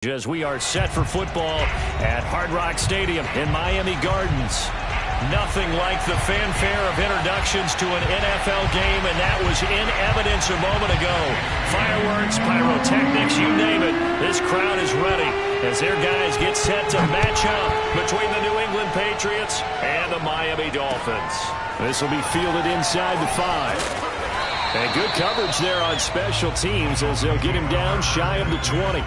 As we are set for football at Hard Rock Stadium in Miami Gardens. Nothing like the fanfare of introductions to an NFL game, and that was in evidence a moment ago. Fireworks, pyrotechnics, you name it. This crowd is ready as their guys get set to match up between the New England Patriots and the Miami Dolphins. This will be fielded inside the 5. And good coverage there on special teams as they'll get him down shy of the 20.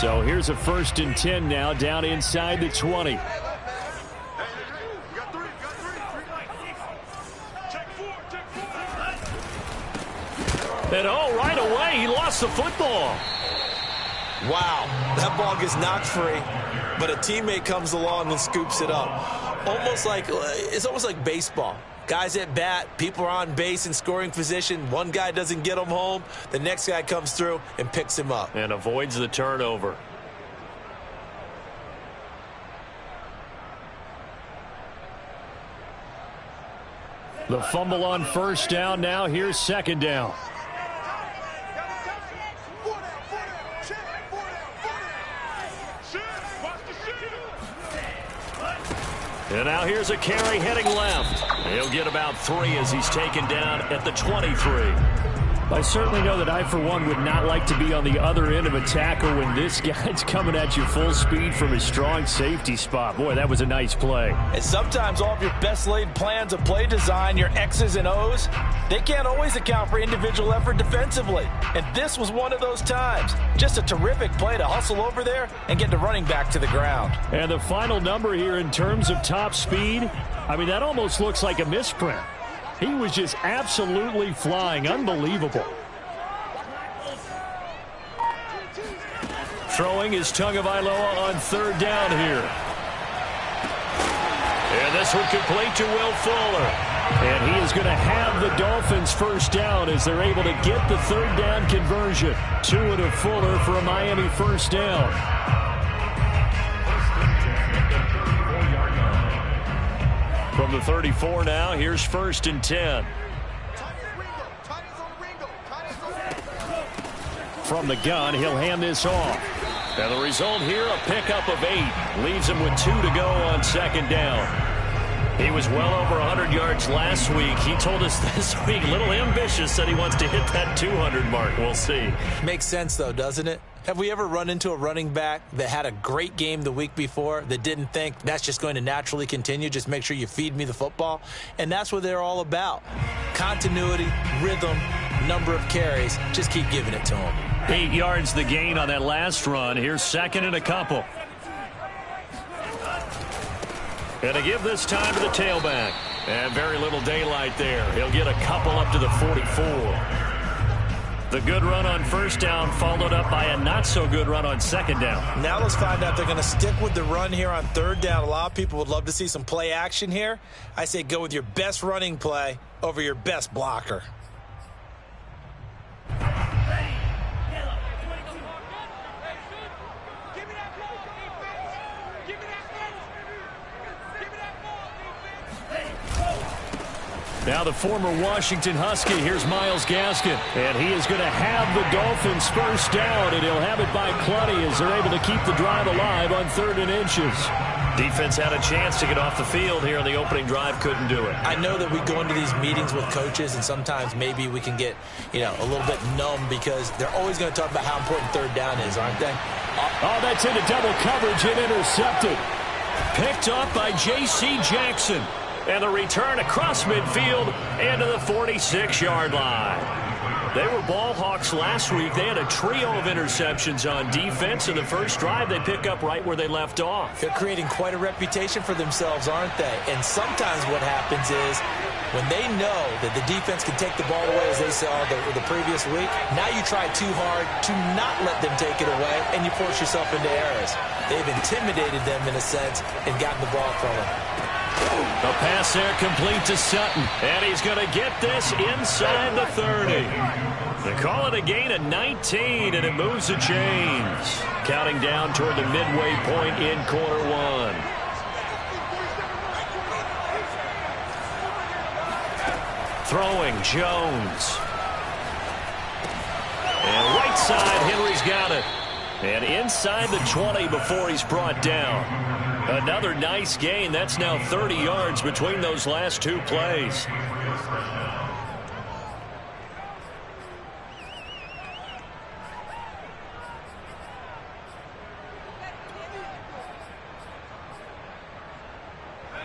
So here's a 1st and 10 now, down inside the 20. And right away, he lost the football. Wow, that ball gets knocked free, but a teammate comes along and scoops it up. It's almost like baseball. Guys at bat, people are on base in scoring position. One guy doesn't get him home. The next guy comes through and picks him up. And avoids the turnover. The fumble on 1st down. Now here's 2nd down. And now here's a carry heading left. He'll get about 3 as he's taken down at the 23. I certainly know that I, for one, would not like to be on the other end of a tackle when this guy's coming at you full speed from his strong safety spot. Boy, that was a nice play. And sometimes all of your best laid plans of play design, your X's and O's, they can't always account for individual effort defensively. And this was one of those times. Just a terrific play to hustle over there and get the running back to the ground. And the final number here in terms of top speed, I mean, that almost looks like a misprint. He was just absolutely flying. Unbelievable. Throwing is Tagovailoa on 3rd down here. And this one complete to Will Fuller. And he is going to have the Dolphins 1st down as they're able to get the 3rd down conversion. To Fuller for a Miami 1st down. From the 34 now, here's 1st and 10. From the gun, he'll hand this off. And the result here, a pickup of 8. Leaves him with 2 to go on 2nd down. He was well over 100 yards last week. He told us this week, a little ambitious, said he wants to hit that 200 mark. We'll see. Makes sense, though, doesn't it? Have we ever run into a running back that had a great game the week before that didn't think that's just going to naturally continue? Just make sure you feed me the football. And that's what they're all about. Continuity, rhythm, number of carries. Just keep giving it to them. 8 yards the gain on that last run. Here's 2nd and a couple. And to give this time to the tailback. And very little daylight there. He'll get a couple up to the 44. The good run on 1st down followed up by a not-so-good run on 2nd down. Now let's find out if they're going to stick with the run here on 3rd down. A lot of people would love to see some play action here. I say go with your best running play over your best blocker. Now the former Washington Husky, here's Myles Gaskin. And he is going to have the Dolphins 1st down, and he'll have it by plenty as they're able to keep the drive alive on 3rd and inches. Defense had a chance to get off the field here in the opening drive, couldn't do it. I know that we go into these meetings with coaches, and sometimes maybe we can get, a little bit numb because they're always going to talk about how important 3rd down is, aren't they? Oh, that's into double coverage and intercepted. Picked up by J.C. Jackson. And the return across midfield into the 46-yard line. They were ball hawks last week. They had a trio of interceptions on defense. In the first drive, they pick up right where they left off. They're creating quite a reputation for themselves, aren't they? And sometimes what happens is when they know that the defense can take the ball away, as they saw the previous week, now you try too hard to not let them take it away, and you force yourself into errors. They've intimidated them in a sense and gotten the ball from them. The pass there complete to Sutton, and he's going to get this inside the 30. They call it a gain of 19, and it moves the chains. Counting down toward the midway point in quarter one. Throwing Jones. And right side, Henry's got it. And inside the 20 before he's brought down. Another nice gain. That's now 30 yards between those last two plays.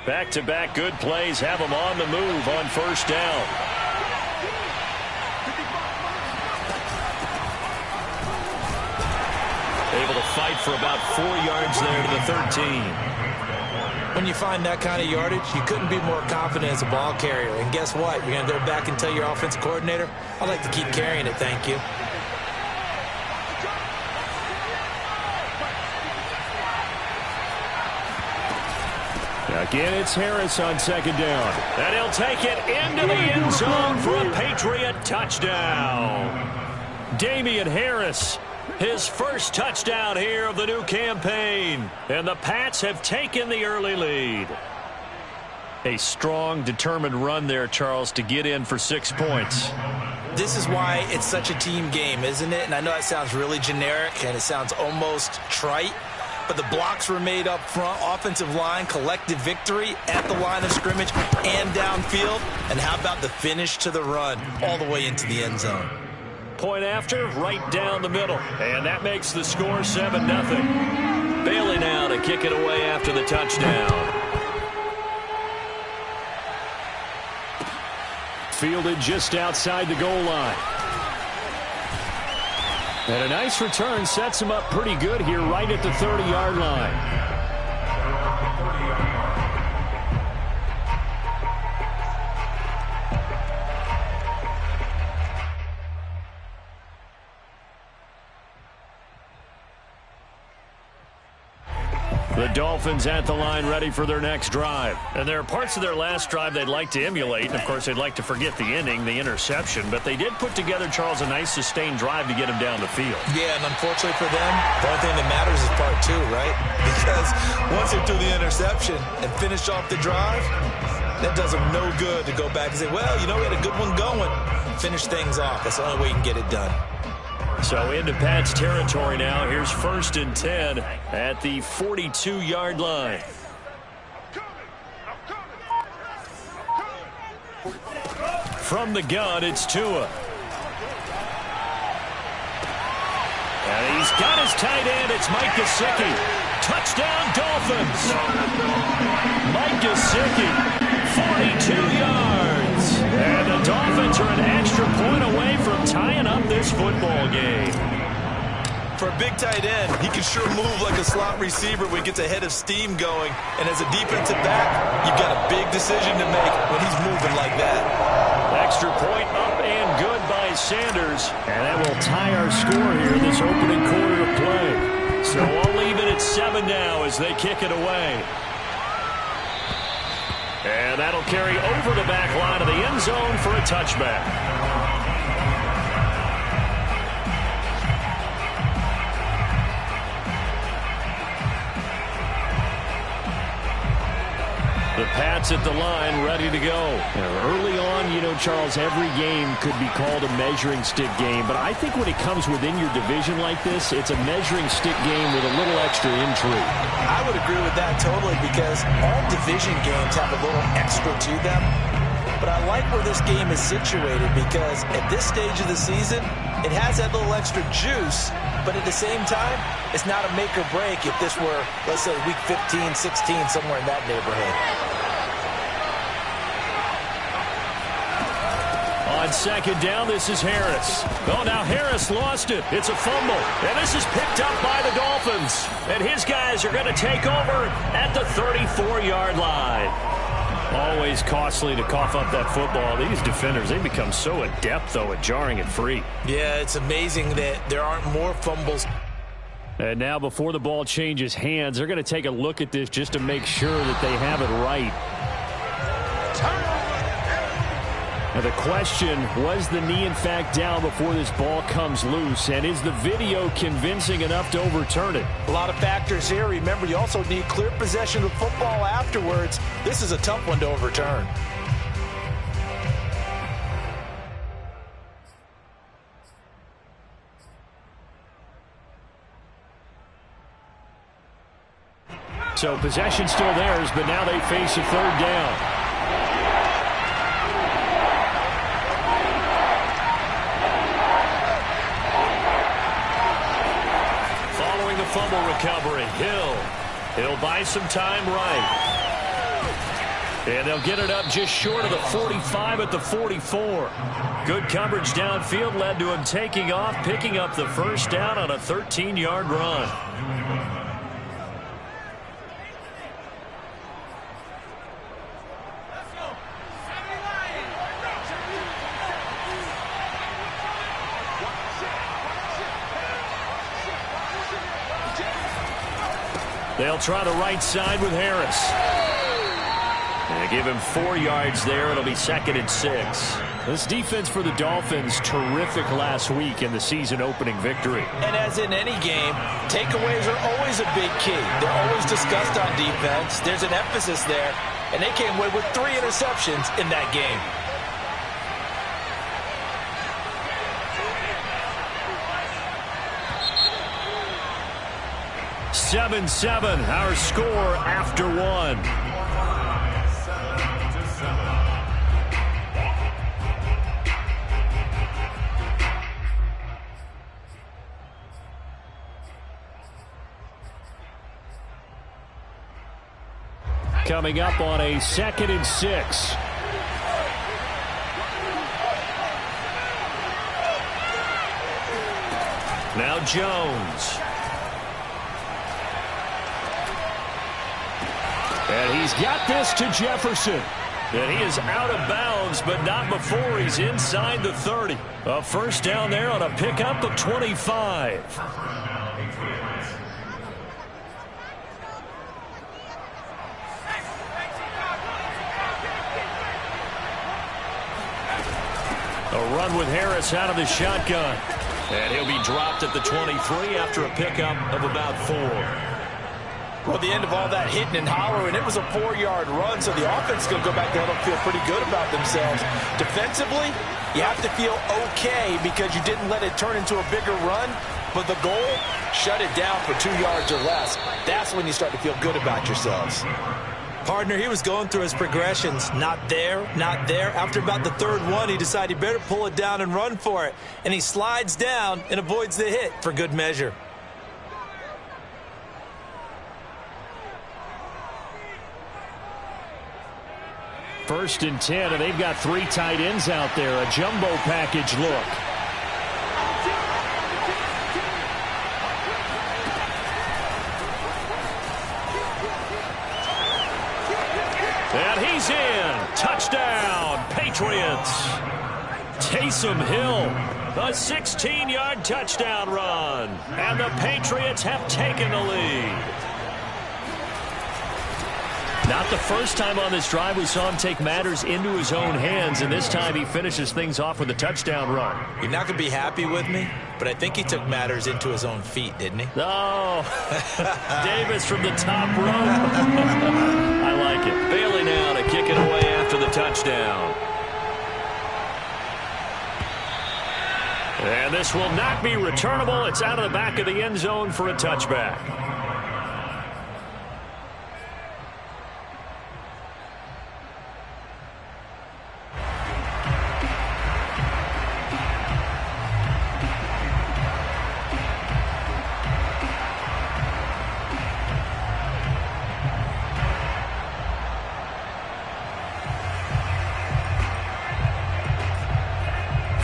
Back-to-back good plays have them on the move on first down. Able to fight for about 4 yards there to the 13. When you find that kind of yardage, you couldn't be more confident as a ball carrier. And guess what? You're going to go back and tell your offensive coordinator, I'd like to keep carrying it, thank you. Again, it's Harris on second down. And he'll take it into the end zone for a Patriot touchdown. Damian Harris, his first touchdown here of the new campaign. And the Pats have taken the early lead. A strong, determined run there, Charles, to get in for 6 points. This is why it's such a team game, isn't it? And I know that sounds really generic and it sounds almost trite. But the blocks were made up front, offensive line, collective victory at the line of scrimmage and downfield. And how about the finish to the run all the way into the end zone? Point after, right down the middle. And that makes the score 7-0. Bailey now to kick it away after the touchdown. Fielded just outside the goal line. And a nice return sets him up pretty good here right at the 30-yard line. The Dolphins at the line ready for their next drive. And there are parts of their last drive they'd like to emulate. And, of course, they'd like to forget the ending, the interception. But they did put together, Charles, a nice sustained drive to get him down the field. Yeah, and unfortunately for them, the only thing that matters is part two, right? Because once they threw the interception and finished off the drive, that does them no good to go back and say, well, you know, we had a good one going. Finish things off. That's the only way you can get it done. So into Pat's territory now. Here's 1st and 10 at the 42-yard line. From the gun, it's Tua. And he's got his tight end. It's Mike Gesicki. Touchdown, Dolphins. Mike Gesicki, 42 yards. And the Dolphins are an extra point away from tying up this football game. For a big tight end, he can sure move like a slot receiver when he gets a head of steam going. And as a defensive back, you've got a big decision to make when he's moving like that. Extra point up and good by Sanders. And that will tie our score here this opening quarter of play. So I'll leave it at 7 now as they kick it away. And that'll carry over the back line of the end zone for a touchback. The Pats at the line, ready to go. Early on, you know, Charles, every game could be called a measuring stick game. But I think when it comes within your division like this, it's a measuring stick game with a little extra intrigue. I would agree with that totally because all division games have a little extra to them. But I like where this game is situated because at this stage of the season, it has that little extra juice. But at the same time, it's not a make or break if this were, let's say, week 15, 16, somewhere in that neighborhood. On second down, this is Harris. Oh, now Harris lost it. It's a fumble. And this is picked up by the Dolphins. And his guys are going to take over at the 34-yard line. Always costly to cough up that football. These defenders, they become so adept, though, at jarring it free. Yeah, it's amazing that there aren't more fumbles. And now before the ball changes hands, they're going to take a look at this just to make sure that they have it right. Now the question, was the knee in fact down before this ball comes loose? And is the video convincing enough to overturn it? A lot of factors here. Remember, you also need clear possession of football afterwards. This is a tough one to overturn. So possession still theirs, but now they face a third down. Fumble recovery. He'll buy some time right. And they'll get it up just short of the 45 at the 44. Good coverage downfield led to him taking off, picking up the first down on a 13-yard run. They'll try the right side with Harris. And they give him 4 yards there. It'll be 2nd and 6. This defense for the Dolphins, terrific last week in the season-opening victory. And as in any game, takeaways are always a big key. They're always discussed on defense. There's an emphasis there. And they came away with 3 interceptions in that game. 7-7, our score after 1. Coming up on a 2nd and 6. Now Jones. And he's got this to Jefferson. And he is out of bounds, but not before he's inside the 30. A first down there on a pickup of 25. A run with Harris out of the shotgun. And he'll be dropped at the 23 after a pickup of about 4. Well, the end of all that hitting and hollering, it was a 4-yard run, so the offense is going to go back there and feel pretty good about themselves. Defensively, you have to feel okay because you didn't let it turn into a bigger run, but the goal, shut it down for 2 yards or less. That's when you start to feel good about yourselves. Partner, he was going through his progressions. Not there, not there. After about the 3rd one, he decided he better pull it down and run for it. And he slides down and avoids the hit for good measure. First and 10, and they've got 3 tight ends out there. A jumbo package look. And he's in. Touchdown, Patriots. Taysom Hill, a 16-yard touchdown run. And the Patriots have taken the lead. Not the first time on this drive we saw him take matters into his own hands, and this time he finishes things off with a touchdown run. You're not going to be happy with me, but I think he took matters into his own feet, didn't he? Oh, Davis from the top rope. I like it. Bailey now to kick it away after the touchdown. And this will not be returnable. It's out of the back of the end zone for a touchback.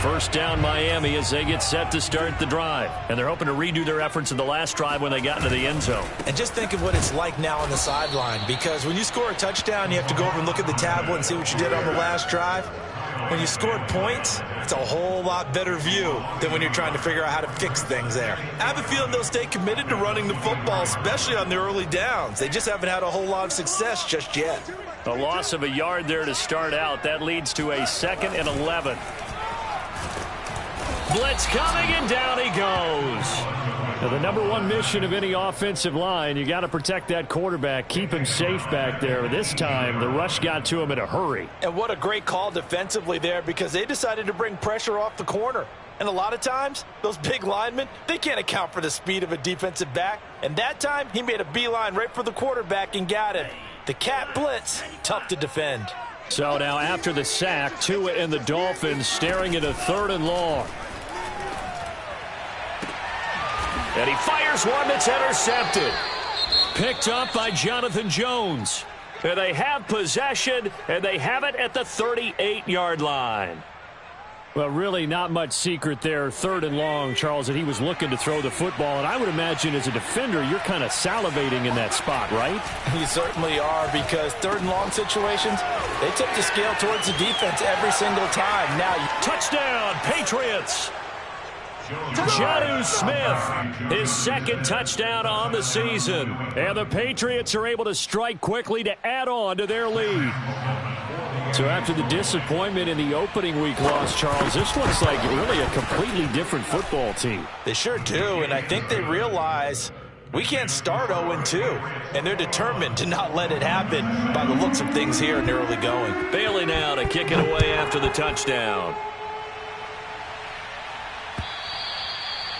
First down Miami as they get set to start the drive. And they're hoping to redo their efforts in the last drive when they got into the end zone. And just think of what it's like now on the sideline, because when you score a touchdown, you have to go over and look at the tablet and see what you did on the last drive. When you scored points, it's a whole lot better view than when you're trying to figure out how to fix things there. I have a feeling they'll stay committed to running the football, especially on the early downs. They just haven't had a whole lot of success just yet. A loss of a yard there to start out. That leads to a 2nd and 11. Blitz coming, and down he goes. Now, the number one mission of any offensive line, you got to protect that quarterback, keep him safe back there. This time, the rush got to him in a hurry. And what a great call defensively there, because they decided to bring pressure off the corner. And a lot of times, those big linemen, they can't account for the speed of a defensive back. And that time, he made a beeline right for the quarterback and got him. The cat blitz, tough to defend. So now after the sack, Tua and the Dolphins staring at a 3rd and long. And he fires one that's intercepted. Picked up by Jonathan Jones. And they have possession, and they have it at the 38-yard line. Well, really not much secret there. 3rd and long, Charles, that he was looking to throw the football. And I would imagine as a defender, you're kind of salivating in that spot, right? You certainly are, because 3rd and long situations, they tip the scale towards the defense every single time. Now, touchdown, Patriots! Jonnu Smith, his 2nd touchdown on the season. And the Patriots are able to strike quickly to add on to their lead. So after the disappointment in the opening week loss, Charles, this looks like really a completely different football team. They sure do, and I think they realize we can't start 0-2, and they're determined to not let it happen by the looks of things here in the early going. Bailey now to kick it away after the touchdown.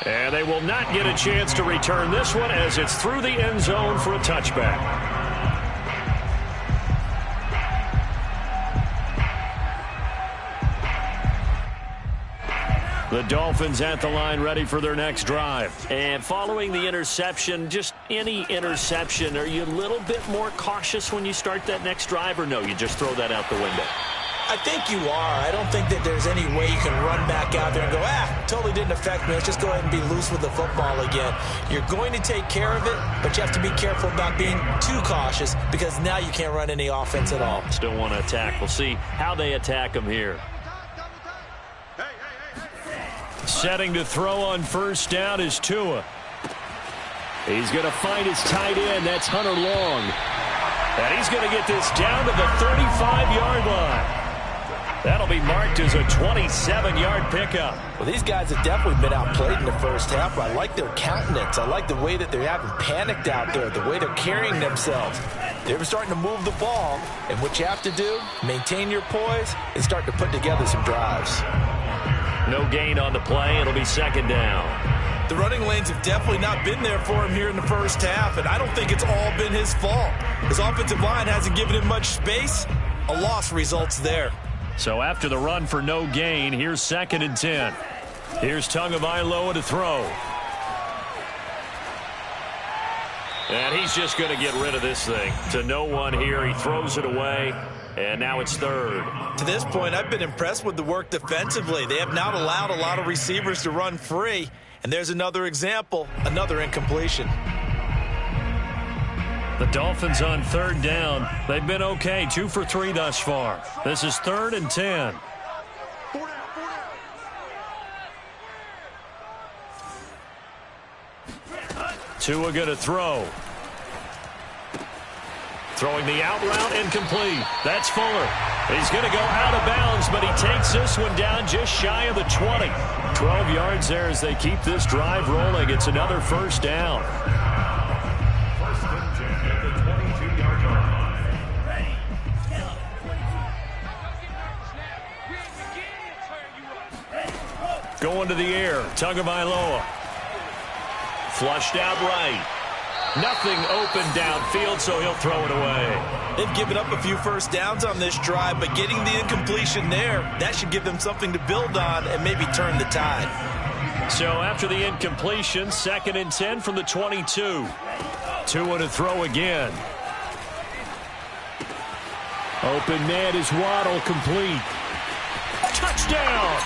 And they will not get a chance to return this one as it's through the end zone for a touchback. The Dolphins at the line ready for their next drive. And following the interception, just any interception, are you a little bit more cautious when you start that next drive, or no, you just throw that out the window? I think you are. I don't think that there's any way you can run back out there and go, totally didn't affect me. Let's just go ahead and be loose with the football again. You're going to take care of it, but you have to be careful about being too cautious, because now you can't run any offense at all. Still want to attack. We'll see how they attack them here. Setting to throw on first down is Tua. He's going to find his tight end. That's Hunter Long. And he's going to get this down to the 35-yard line. That'll be marked as a 27-yard pickup. Well, these guys have definitely been outplayed in the first half. I like their countenance. I like the way that they're having panicked out there, the way they're carrying themselves. They're starting to move the ball, and what you have to do, maintain your poise and start to put together some drives. No gain on the play. It'll be 2nd down. The running lanes have definitely not been there for him here in the first half, and I don't think it's all been his fault. His offensive line hasn't given him much space. A loss results there. So after the run for no gain, here's 2nd and 10. Here's Tagovailoa to throw. And he's just going to get rid of this thing. To no one here. He throws it away. And now it's 3rd. To this point, I've been impressed with the work defensively. They have not allowed a lot of receivers to run free. And there's another example, another incompletion. The Dolphins on 3rd down. They've been okay, 2 for 3 thus far. This is 3rd and 10. Tua going to throw. Throwing the out route, incomplete. That's Fuller. He's going to go out of bounds, but he takes this one down just shy of the 20. 12 yards there as they keep this drive rolling. It's another first down. Going to the air, Tagovailoa. Flushed out right. Nothing open downfield, so he'll throw it away. They've given up a few first downs on this drive, but getting the incompletion there, that should give them something to build on and maybe turn the tide. So after the incompletion, 2nd and 10 from the 22. Tua to throw again. Open man is Waddle, complete. Touchdown!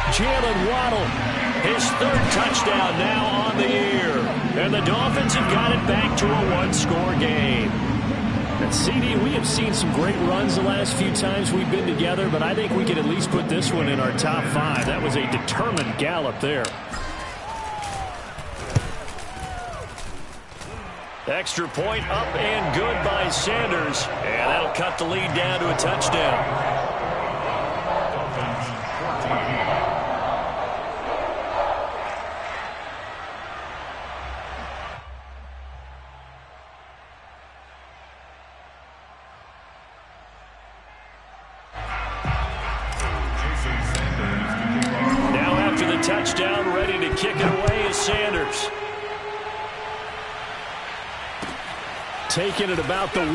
Jalen Waddle, his third touchdown now on the year. And the Dolphins have got it back to a one-score game. And CD, we have seen some great runs the last few times we've been together, but I think we can at least put this one in our top 5. That was a determined gallop there. Extra point up and good by Sanders. And that'll cut the lead down to a touchdown. Now after the touchdown, ready to kick it away is Sanders. Taking it about the 1.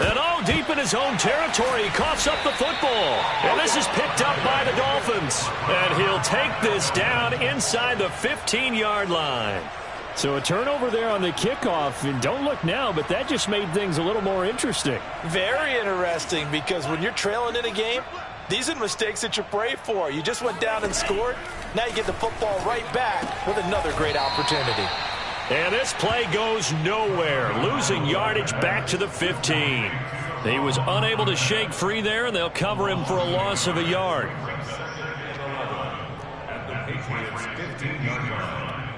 And deep in his own territory, he coughs up the football. And this is picked up by the Dolphins. And he'll take this down inside the 15-yard line. So a turnover there on the kickoff. And don't look now, but that just made things a little more interesting. Very interesting, because when you're trailing in a game, these are mistakes that you pray for. You just went down and scored. Now you get the football right back with another great opportunity. And this play goes nowhere, losing yardage back to the 15. He was unable to shake free there, and they'll cover him for a loss of a yard. At the Patriots' 15-yard line.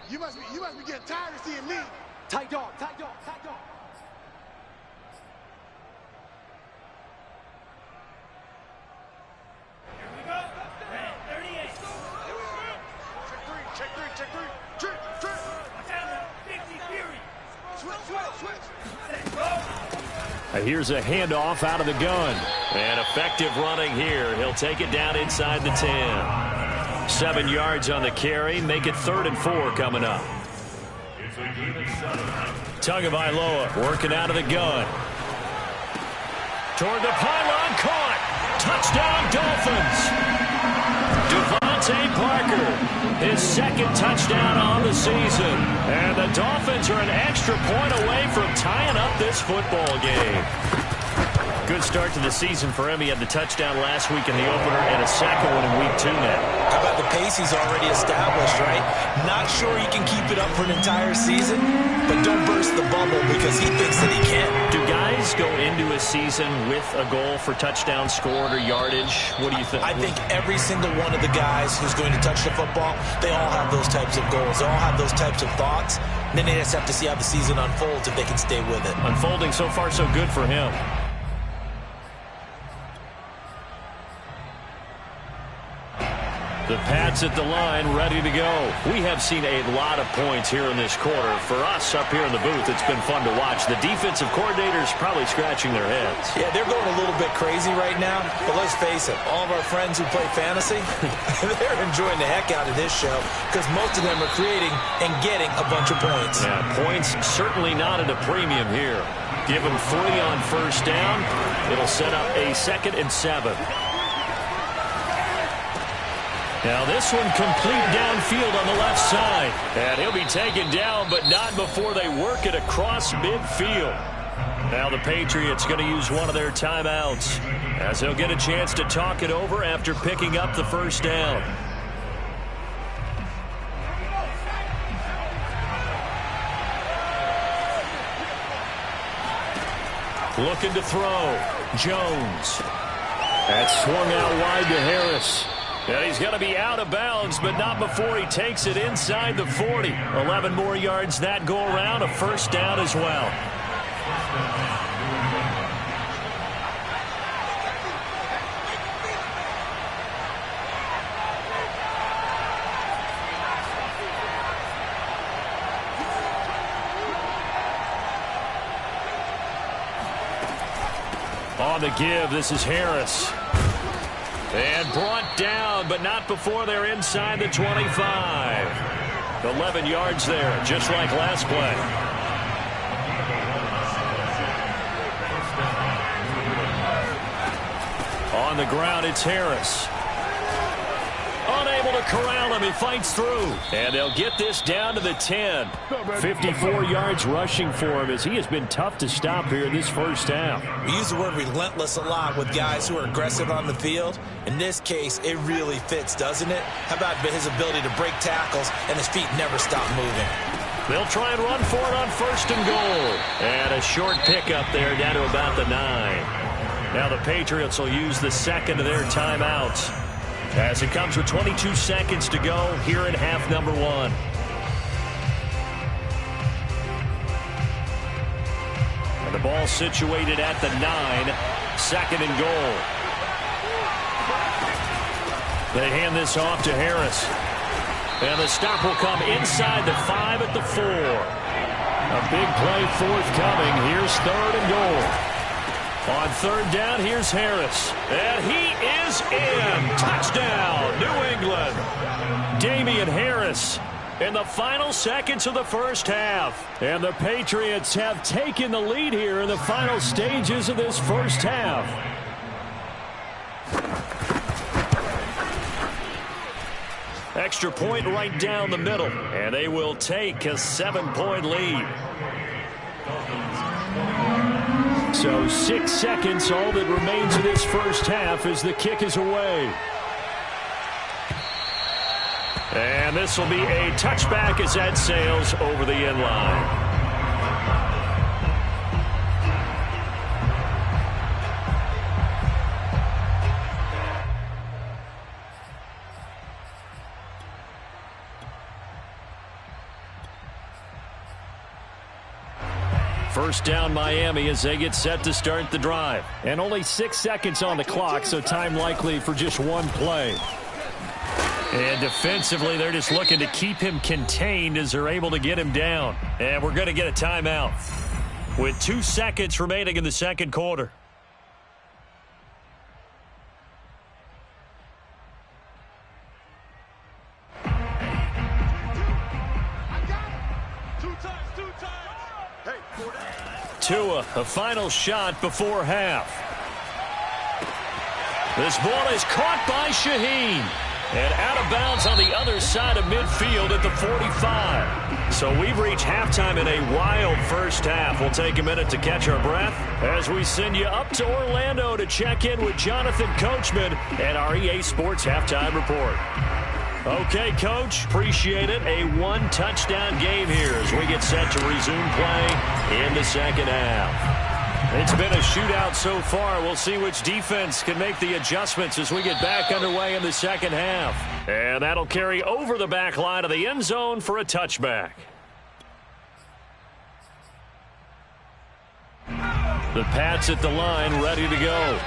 You must be getting tired of seeing me. Tight dog, tight dog, tight dog. Here's a handoff out of the gun. And effective running here. He'll take it down inside the 10. 7 yards on the carry. Make it 3rd and 4 coming up. Tagovailoa working out of the gun. Toward the pylon, caught. Touchdown, Dolphins. Devontae Parker, his 2nd touchdown on the season. And the Dolphins are an extra point away from tying up this football game. Good start to the season for him. He had the touchdown last week in the opener and a second one in week 2 now. How about the pace he's already established, right? Not sure he can keep it up for an entire season, but don't burst the bubble because he thinks that he can. Do guys go into a season with a goal for touchdown scored or yardage? What do you think? I think every single one of the guys who's going to touch the football, they all have those types of goals. They all have those types of thoughts. And then they just have to see how the season unfolds if they can stay with it. Unfolding so far so good for him. The Pats at the line, ready to go. We have seen a lot of points here in this quarter. For us up here in the booth, it's been fun to watch. The defensive coordinators probably scratching their heads. Yeah, they're going a little bit crazy right now. But let's face it, all of our friends who play fantasy, they're enjoying the heck out of this show because most of them are creating and getting a bunch of points. Yeah, points certainly not at a premium here. Give them 3 on 1st down. It'll set up a 2nd and 7. Now this one complete downfield on the left side. And he'll be taken down, but not before they work it across midfield. Now the Patriots going to use one of their timeouts as they'll get a chance to talk it over after picking up the 1st down. Looking to throw. Jones. That's swung out wide to Harris. And he's going to be out of bounds, but not before he takes it inside the 40. 11 more yards that go around, a 1st down as well. On the give, this is Harris. And brought down, but not before they're inside the 25. 11 yards there, just like last play. On the ground, it's Harris. Unable to corral him. He fights through. And they'll get this down to the 10. 54 yards rushing for him as he has been tough to stop here in this first half. We use the word relentless a lot with guys who are aggressive on the field. In this case, it really fits, doesn't it? How about his ability to break tackles and his feet never stop moving? They'll try and run for it on 1st and goal. And a short pickup there down to about the 9. Now the Patriots will use the second of their timeouts as it comes with 22 seconds to go here in half number 1. And the ball situated at the 9, 2nd and goal. They hand this off to Harris. And the stop will come inside the 5 at the 4. A big play forthcoming. Here's 3rd and goal. On 3rd down, here's Harris. And he is in. Touchdown, New England. Damian Harris in the final seconds of the first half. And the Patriots have taken the lead here in the final stages of this first half. Extra point right down the middle. And they will take a 7-point lead. So 6 seconds, all that remains of this first half as the kick is away. And this will be a touchback as that sails over the end line. First down Miami as they get set to start the drive. And only 6 seconds on the clock, so time likely for just one play. And defensively, they're just looking to keep him contained as they're able to get him down. And we're going to get a timeout with 2 seconds remaining in the second quarter. Tua, a final shot before half. This ball is caught by Shaheen. And out of bounds on the other side of midfield at the 45. So we've reached halftime in a wild first half. We'll take a minute to catch our breath as we send you up to Orlando to check in with Jonathan Coachman and our EA Sports Halftime Report. Okay, Coach, appreciate it. A 1-touchdown game here as we get set to resume play in the second half. It's been a shootout so far. We'll see which defense can make the adjustments as we get back underway in the second half. And that'll carry over the back line of the end zone for a touchback. The Pats at the line, ready to go.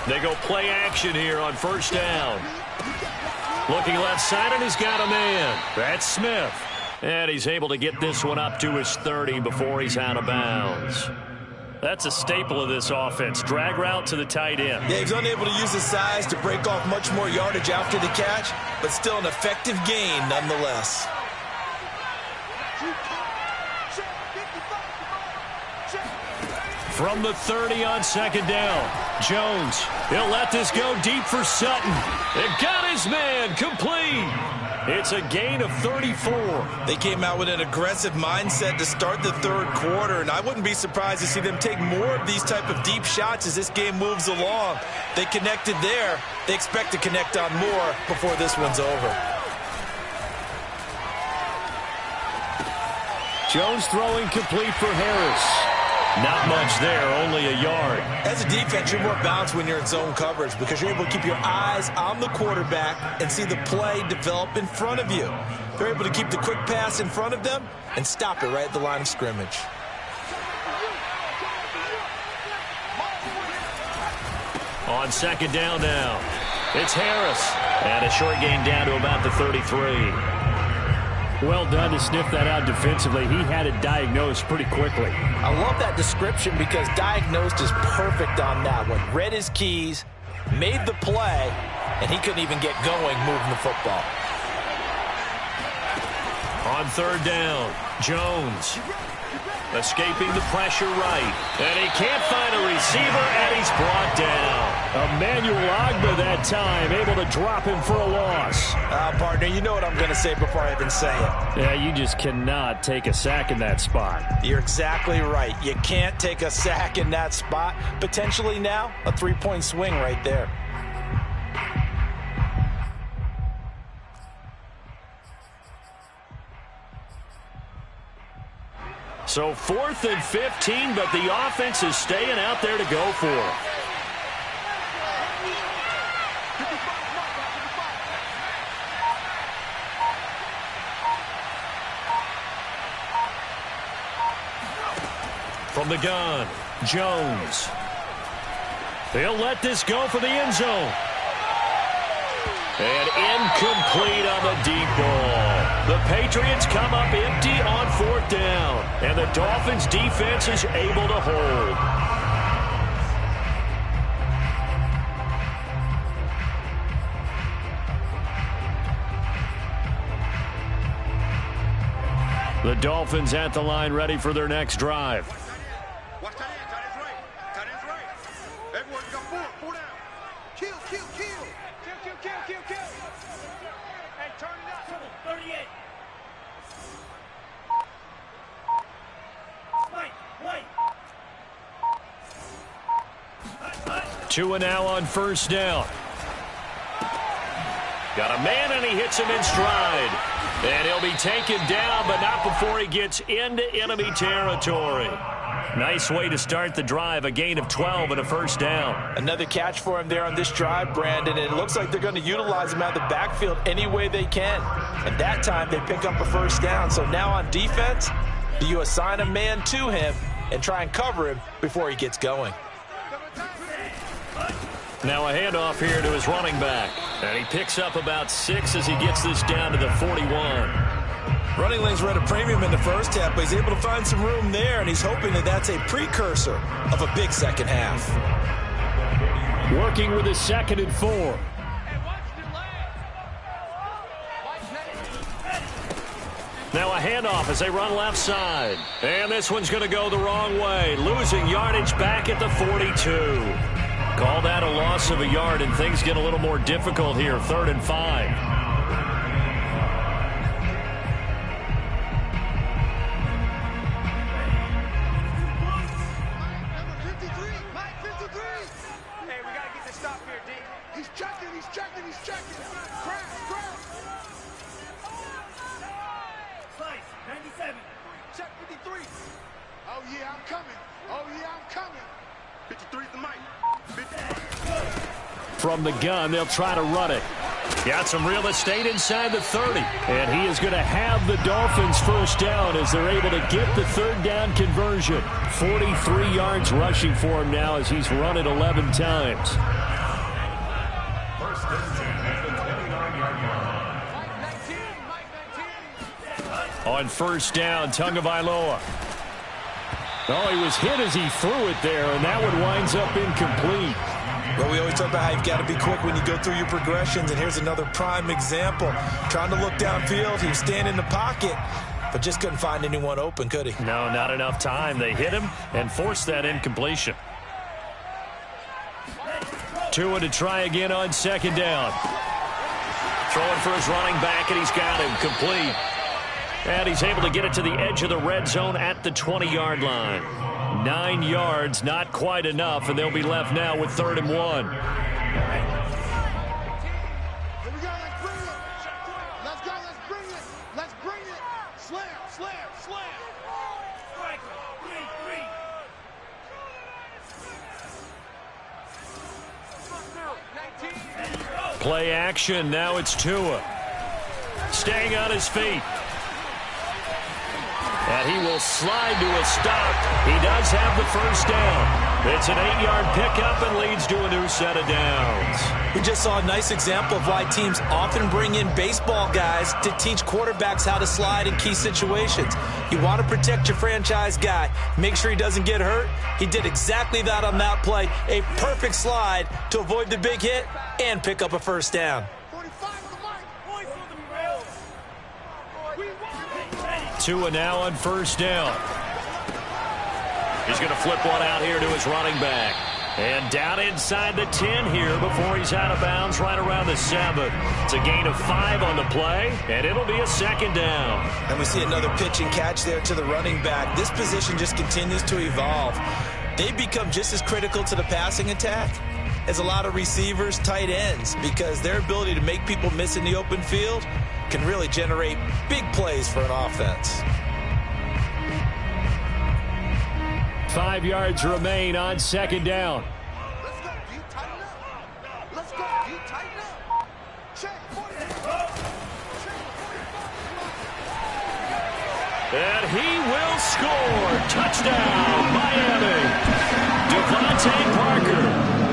They go play action here on first down. Looking left side, and he's got a man. That's Smith. And he's able to get this one up to his 30 before he's out of bounds. That's a staple of this offense. Drag route to the tight end. Yeah, he's unable to use his size to break off much more yardage after the catch, but still an effective gain nonetheless. From the 30 on second down, Jones, he'll let this go deep for Sutton. It got his man complete. It's a gain of 34. They came out with an aggressive mindset to start the third quarter, and I wouldn't be surprised to see them take more of these type of deep shots as this game moves along. They connected there. They expect to connect on more before this one's over. Jones throwing complete for Harris. Not much there, only a yard. As a defense, you're more balanced when you're in zone coverage because you're able to keep your eyes on the quarterback and see the play develop in front of you. They're able to keep the quick pass in front of them and stop it right at the line of scrimmage. On second down now, it's Harris. And a short gain down to about the 33. Well done to sniff that out defensively. He had it diagnosed pretty quickly. I love that description because diagnosed is perfect on that one. Read his keys, made the play, and he couldn't even get going moving the football. On third down, Jones escaping the pressure right. And he can't find a receiver, and he's brought down. Emmanuel Ogbah that time, able to drop him for a loss. Partner, you know what I'm going to say before I even say it. Yeah, you just cannot take a sack in that spot. You're exactly right. You can't take a sack in that spot. Potentially now, a 3-point swing right there. So 4th and 15, but the offense is staying out there to go for it. From the gun, Jones. They'll let this go for the end zone. And incomplete on the deep ball. The Patriots come up empty on 4th down. And the Dolphins' defense is able to hold. The Dolphins at the line ready for their next drive. Watch tight end. Tight end's right. Tight end's right. Everyone got four down. Kill. Kill. Hey, turn it up. 38. Tua now on 1st down. Got a man, and he hits him in stride. And he'll be taken down, but not before he gets into enemy territory. Nice way to start the drive, a gain of 12 and a 1st down. Another catch for him there on this drive, Brandon, and it looks like they're going to utilize him out of the backfield any way they can. And that time, they pick up a 1st down. So now on defense, do you assign a man to him and try and cover him before he gets going? Now a handoff here to his running back. And he picks up about 6 as he gets this down to the 41. Running lanes were at a premium in the first half, but he's able to find some room there, and he's hoping that that's a precursor of a big second half. Working with his 2nd and 4. Now a handoff as they run left side. And this one's going to go the wrong way. Losing yardage back at the 42. Call that a loss of a yard, and things get a little more difficult here. 3rd and 5. From the gun, they'll try to run it. Got some real estate inside the 30. And he is going to have the Dolphins 1st down as they're able to get the 3rd down conversion. 43 yards rushing for him now as he's run it 11 times. On 1st down, Tagovailoa. Oh, he was hit as he threw it there, and that one winds up incomplete. Well, we always talk about how you've got to be quick when you go through your progressions, and here's another prime example. Trying to look downfield, he was standing in the pocket, but just couldn't find anyone open, could he? No, not enough time. They hit him and forced that incompletion. Tua to try again on 2nd down. Throwing for his running back, and he's got him complete. And he's able to get it to the edge of the red zone at the 20-yard line. 9 yards, not quite enough, and they'll be left now with 3rd and 1. Here we go, let's bring it. Let's go, let's bring it. Let's bring it. Slam. Strike. 3. Play action, now it's Tua. Staying on his feet. And he will slide to a stop. He does have the 1st down. It's an 8-yard pickup and leads to a new set of downs. We just saw a nice example of why teams often bring in baseball guys to teach quarterbacks how to slide in key situations. You want to protect your franchise guy. Make sure he doesn't get hurt. He did exactly that on that play. A perfect slide to avoid the big hit and pick up a 1st down. 45 on the mic. Tua now on first down. He's going to flip one out here to his running back. And down inside the 10 here before he's out of bounds right around the 7. It's a gain of 5 on the play, and it'll be a second down. And we see another pitch and catch there to the running back. This position just continues to evolve. They become just as critical to the passing attack as a lot of receivers, tight ends, because their ability to make people miss in the open field can really generate big plays for an offense. 5 yards remain on second down. Let's go, D. Tighten up. Let's go, D. Tighten up. Check 48. And he will score. Touchdown, Miami. Devontae Parker,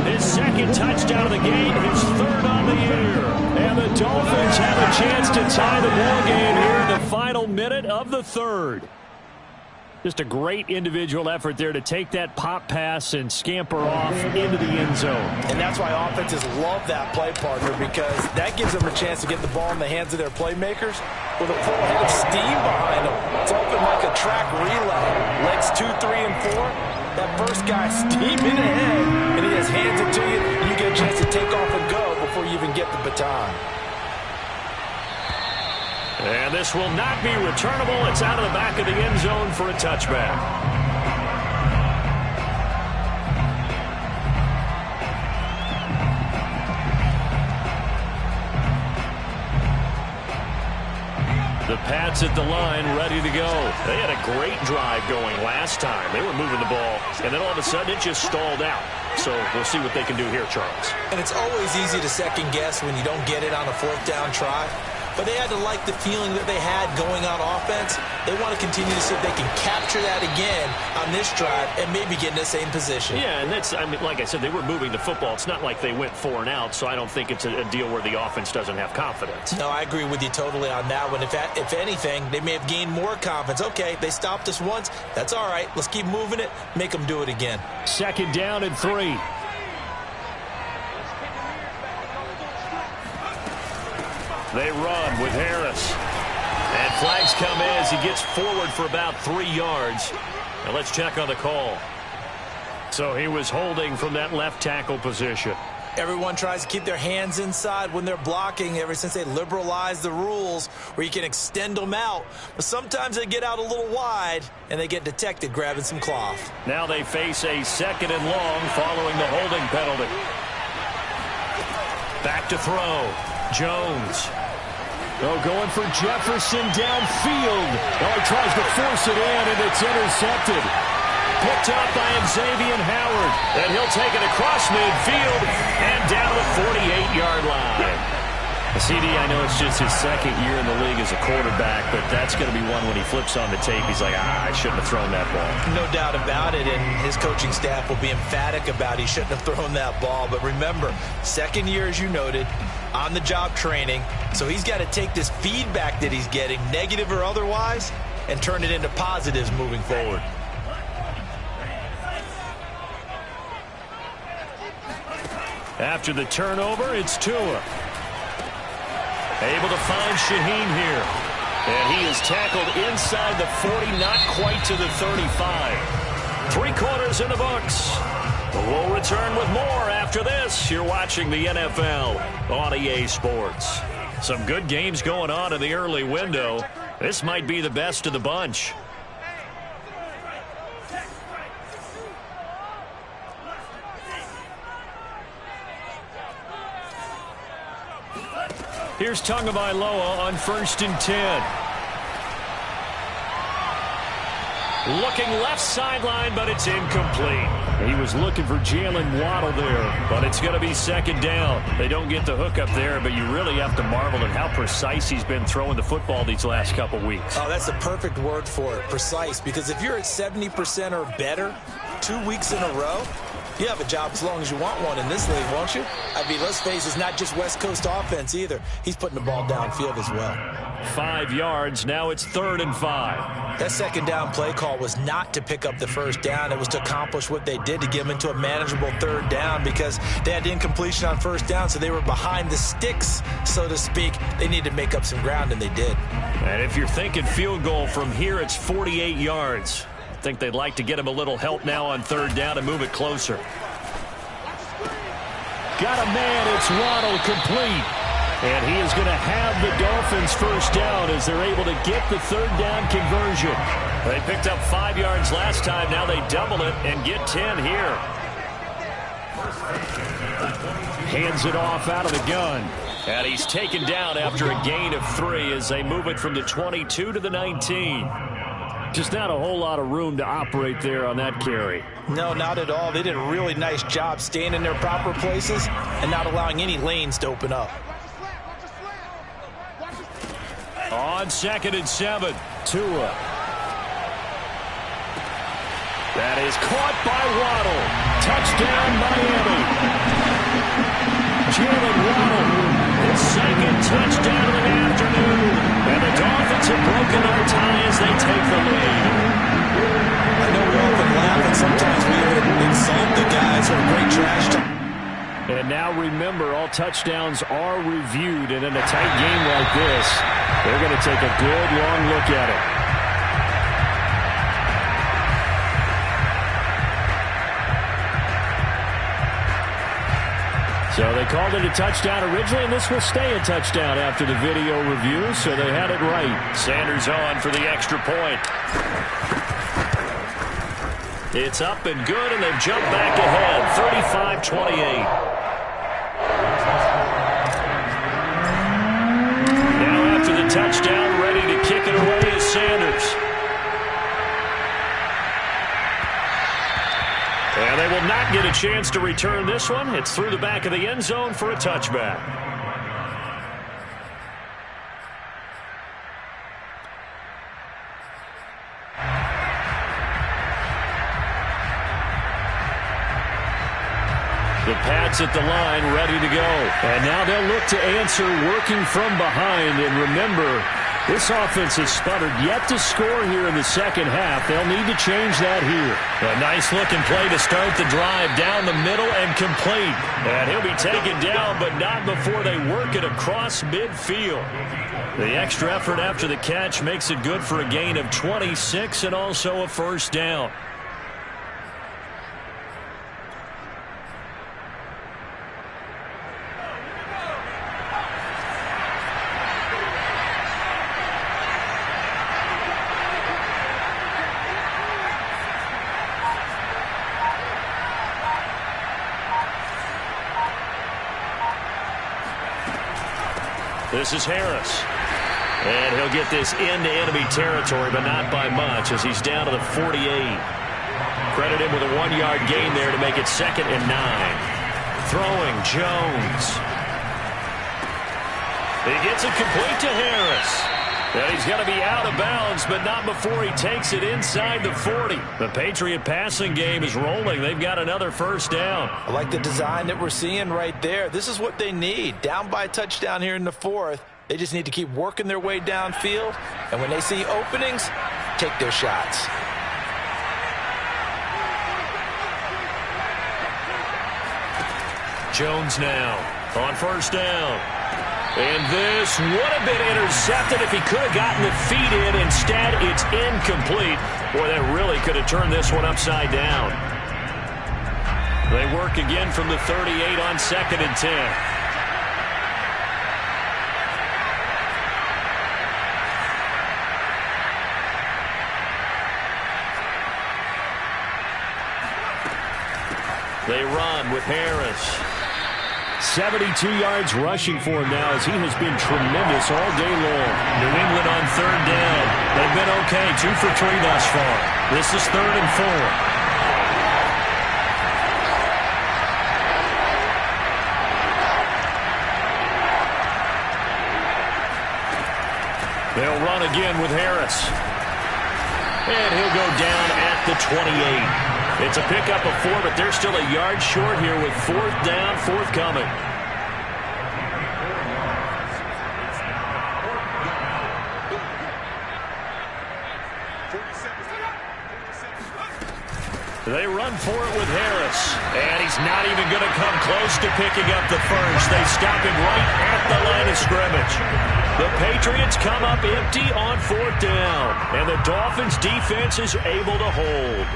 his second touchdown of the game, his third on the year. And the Dolphins have a chance to tie the ball game here in the final minute of the third. Just a great individual effort there to take that pop pass and scamper off into the end zone. And that's why offenses love that play, partner, because that gives them a chance to get the ball in the hands of their playmakers with a full head of steam behind them. It's often like a track relay. Legs 2, 3, and 4. That first guy steaming ahead, and he just hands it to you, and you get a chance to take off and go before you even get the baton. And this will not be returnable. It's out of the back of the end zone for a touchback. The Pats at the line, ready to go. They had a great drive going last time. They were moving the ball, and then all of a sudden it just stalled out. So we'll see what they can do here, Charles. And it's always easy to second guess when you don't get it on a fourth down try. But they had to like the feeling that they had going on offense. They want to continue to see if they can capture that again on this drive and maybe get in the same position. Yeah, and that's, I mean, like I said, they were moving the football. It's not like they went 4 and out, so I don't think it's a deal where the offense doesn't have confidence. No, I agree with you totally on that one. If anything, they may have gained more confidence. Okay, they stopped us once. That's all right. Let's keep moving it. Make them do it again. Second down and 3. They run with Harris. And flags come in as he gets forward for about 3 yards. Now let's check on the call. So he was holding from that left tackle position. Everyone tries to keep their hands inside when they're blocking ever since they liberalized the rules where you can extend them out. But sometimes they get out a little wide and they get detected grabbing some cloth. Now they face a second and long following the holding penalty. Back to throw. Jones. Oh, going for Jefferson downfield. Oh, he tries to force it in, and it's intercepted. Picked up by Xavier Howard. And he'll take it across midfield and down the 48-yard line. CD, I know it's just his second year in the league as a quarterback, but that's going to be one when he flips on the tape. He's like, I shouldn't have thrown that ball. No doubt about it, and his coaching staff will be emphatic about he shouldn't have thrown that ball. But remember, second year, as you noted, on-the-job training, so he's got to take this feedback that he's getting, negative or otherwise, and turn it into positives moving forward. After the turnover, it's Tua. Able to find Shaheen here. And he is tackled inside the 40, not quite to the 35. 3 quarters in the books. We'll return with more after this. You're watching the NFL on EA Sports. Some good games going on in the early window. This might be the best of the bunch. Here's Tagovailoa on 1st and 10. Looking left sideline, but it's incomplete. He was looking for Jalen Waddle there, but it's going to be second down. They don't get the hook up there, but you really have to marvel at how precise he's been throwing the football these last couple weeks. Oh, that's the perfect word for it, precise, because if you're at 70% or better 2 weeks in a row, You have a job as long as you want one in this league, won't you? I mean, let's face it, it's not just West Coast offense either. He's putting the ball downfield as well. 5 yards. Now it's 3rd and 5. That second down play call was not to pick up the first down. It was to accomplish what they did, to get them into a manageable 3rd down, because they had incompletion on first down, so they were behind the sticks, so to speak. They needed to make up some ground, and they did. And if you're thinking field goal from here, it's 48 yards. I think they'd like to get him a little help now on 3rd down and move it closer. Got a man. It's Waddle, complete. And he is going to have the Dolphins first down as they're able to get the 3rd down conversion. They picked up 5 yards last time. Now they double it and get 10 here. Hands it off out of the gun. And he's taken down after a gain of 3 as they move it from the 22 to the 19. Just not a whole lot of room to operate there on that carry. No, not at all. They did a really nice job staying in their proper places and not allowing any lanes to open up. On 2nd and 7, Tua. That is caught by Waddle. Touchdown, Miami. Jalen Waddle, his 2nd touchdown of the afternoon. And the Dolphins have broken their tie as they take the lead. I know we often laugh and sometimes we even insult the guys who are great trash talk. And now remember, all touchdowns are reviewed, and in a tight game like this, they're going to take a good long look at it. So they called it a touchdown originally, and this will stay a touchdown after the video review, so they had it right. Sanders on for the extra point. It's up and good, and they've jumped back ahead, 35-28. Now after the touchdown, ready to kick it away is Sanders. And they will not get a chance to return this one. It's through the back of the end zone for a touchback. The Pats at the line, ready to go. And now they'll look to answer working from behind. And remember, this offense has sputtered yet to score here in the second half. They'll need to change that here. A nice-looking play to start the drive down the middle and complete. And he'll be taken down, but not before they work it across midfield. The extra effort after the catch makes it good for a gain of 26 and also a first down. This is Harris. And he'll get this into enemy territory, but not by much as he's down to the 48. Credit him with a 1-yard gain there to make it 2nd and 9. Throwing Jones. He gets it complete to Harris. And he's going to be out of bounds, but not before he takes it inside the 40. The Patriot passing game is rolling. They've got another first down. I like the design that we're seeing right there. This is what they need. Down by a touchdown here in the 4th. They just need to keep working their way downfield. And when they see openings, take their shots. Jones now on first down. And this would have been intercepted if he could have gotten the feet in. Instead, it's incomplete. Boy, that really could have turned this one upside down. They work again from the 38 on 2nd and 10. They run with Harris. 72 yards rushing for him now as he has been tremendous all day long. New England on 3rd down. They've been okay, 2 for 3 thus far. This is 3rd and 4. They'll run again with Harris. And he'll go down at the 28. It's a pickup of 4, but they're still a yard short here with 4th down, forthcoming. They run for it with Harris, and he's not even going to come close to picking up the first. They stop him right at the line of scrimmage. The Patriots come up empty on 4th down, and the Dolphins' defense is able to hold.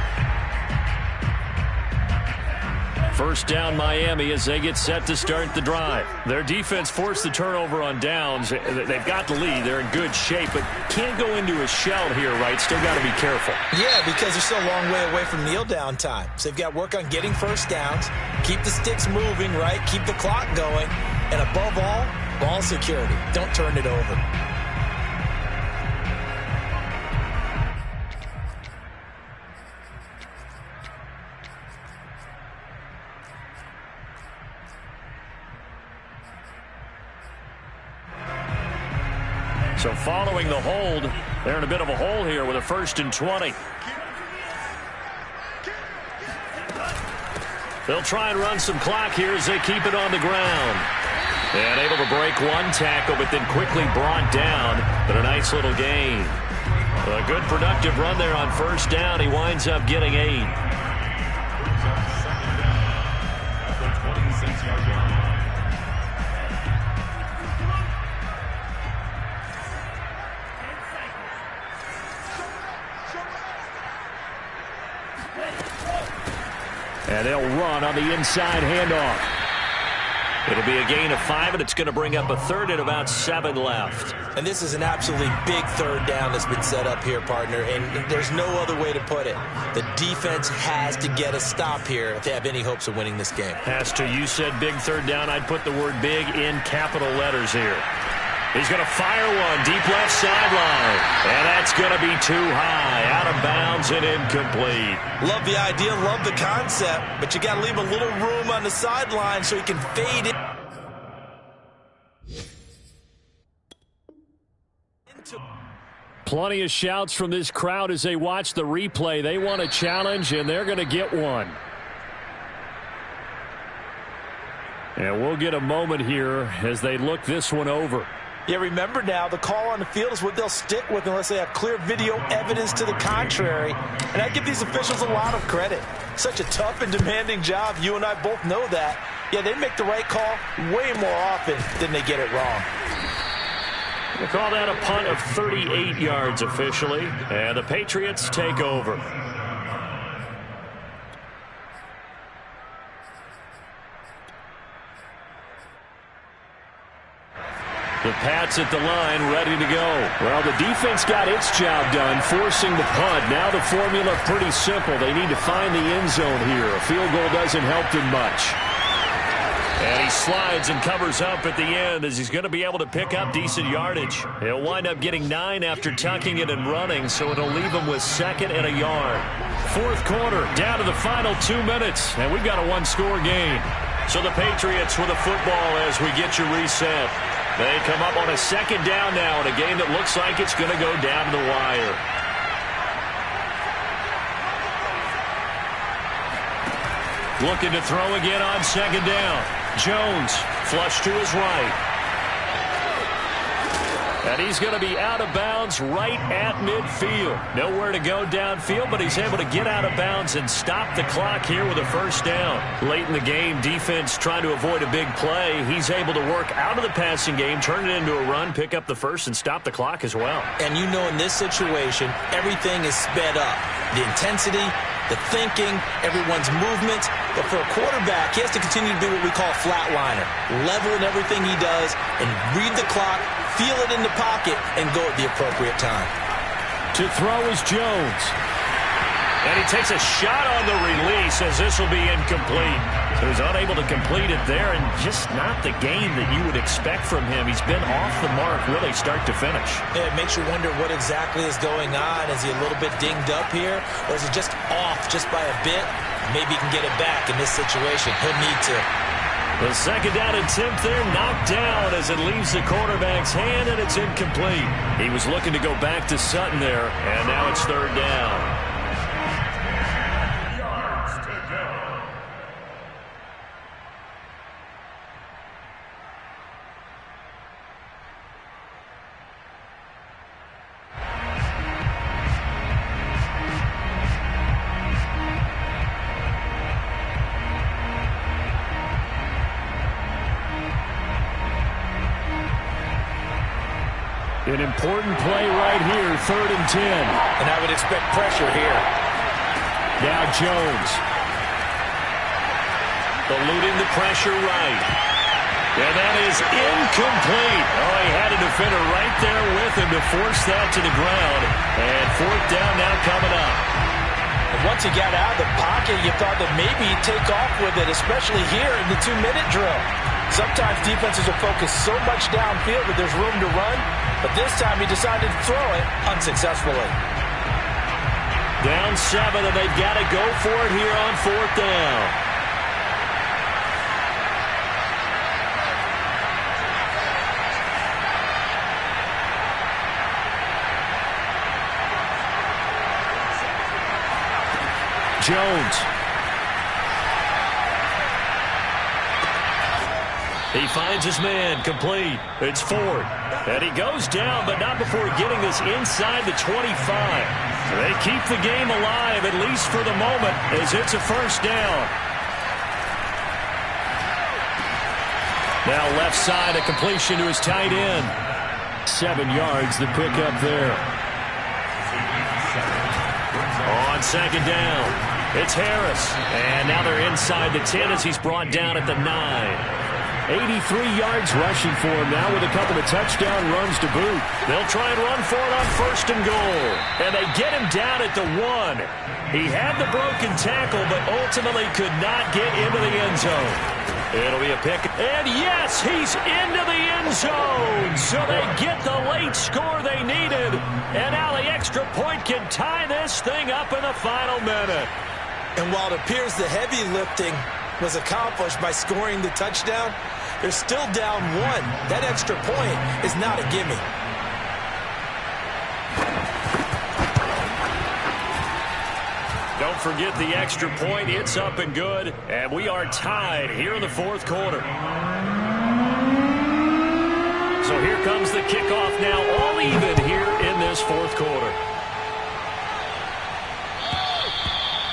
First down Miami as they get set to start the drive. Their defense forced the turnover on downs. They've got the lead. They're in good shape, but can't go into a shell here, right? Still got to be careful. Yeah, because they're still a long way away from kneel down time. So they've got to work on getting first downs, keep the sticks moving, right? Keep the clock going. And above all, ball security. Don't turn it over. So following the hold, they're in a bit of a hole here with a 1st and 20. They'll try and run some clock here as they keep it on the ground. And able to break one tackle, but then quickly brought down. But a nice little gain. A good productive run there on 1st down. He winds up getting 8. And they'll run on the inside handoff. It'll be a gain of 5, and it's going to bring up a 3rd and about 7 left. And this is an absolutely big 3rd down that's been set up here, partner, and there's no other way to put it. The defense has to get a stop here if they have any hopes of winning this game. Has to. You said big 3rd down. I'd put the word big in capital letters here. He's going to fire one deep left sideline. And that's going to be too high. Out of bounds and incomplete. Love the idea, love the concept, but you got to leave a little room on the sideline so he can fade it. Plenty of shouts from this crowd as they watch the replay. They want a challenge, and they're going to get one. And we'll get a moment here as they look this one over. Yeah, remember now, the call on the field is what they'll stick with unless they have clear video evidence to the contrary. And I give these officials a lot of credit. Such a tough and demanding job. You and I both know that. Yeah, they make the right call way more often than they get it wrong. We'll call that a punt of 38 yards officially. And the Patriots take over. The Pats at the line, ready to go. Well, the defense got its job done, forcing the punt. Now the formula pretty simple. They need to find the end zone here. A field goal doesn't help them much. And he slides and covers up at the end as he's going to be able to pick up decent yardage. He'll wind up getting 9 after tucking it and running, so it'll leave him with 2nd and a yard. 4th quarter, down to the final 2 minutes, and we've got a one-score game. So the Patriots with a football as we get you reset. They come up on a 2nd down now in a game that looks like it's going to go down to the wire. Looking to throw again on 2nd down. Jones, flush to his right. And he's going to be out of bounds right at midfield. Nowhere to go downfield, but he's able to get out of bounds and stop the clock here with a 1st down. Late in the game, defense trying to avoid a big play. He's able to work out of the passing game, turn it into a run, pick up the 1st, and stop the clock as well. And you know in this situation, everything is sped up. The intensity, the thinking, everyone's movement. But for a quarterback, he has to continue to do what we call flatliner. Level in everything he does and read the clock, feel it in the pocket, and go at the appropriate time. To throw is Jones. And he takes a shot on the release as this will be incomplete. So he's unable to complete it there, and just not the game that you would expect from him. He's been off the mark really start to finish. Yeah, it makes you wonder what exactly is going on. Is he a little bit dinged up here, or is he just off just by a bit? Maybe he can get it back in this situation. He'll need to. The 2nd down attempt there knocked down as it leaves the quarterback's hand, and it's incomplete. He was looking to go back to Sutton there, and now it's 3rd down. An important play right here, 3rd and 10. And I would expect pressure here. Now Jones. Eluding the pressure right. And that is incomplete. Oh, he had a defender right there with him to force that to the ground. And 4th down now coming up. And once he got out of the pocket, you thought that maybe he'd take off with it, especially here in the 2-minute drill. Sometimes defenses are focused so much downfield that there's room to run, but this time he decided to throw it unsuccessfully. Down 7, and they've got to go for it here on 4th down. Jones. He finds his man, complete. It's Ford. And he goes down, but not before getting this inside the 25. They keep the game alive, at least for the moment, as it's a 1st down. Now left side, a completion to his tight end. 7 yards, the pickup there. On 2nd down. It's Harris. And now they're inside the 10 as he's brought down at the 9. 83 yards rushing for him now with a couple of touchdown runs to boot. They'll try and run for it on 1st and goal. And they get him down at the 1. He had the broken tackle, but ultimately could not get into the end zone. It'll be a pick. And yes, he's into the end zone. So they get the late score they needed. And now the extra point can tie this thing up in the final minute. And while it appears the heavy lifting was accomplished by scoring the touchdown, they're still down 1. That extra point is not a gimme. Don't forget the extra point. It's up and good. And we are tied here in the 4th quarter. So here comes the kickoff now, all even here in this 4th quarter.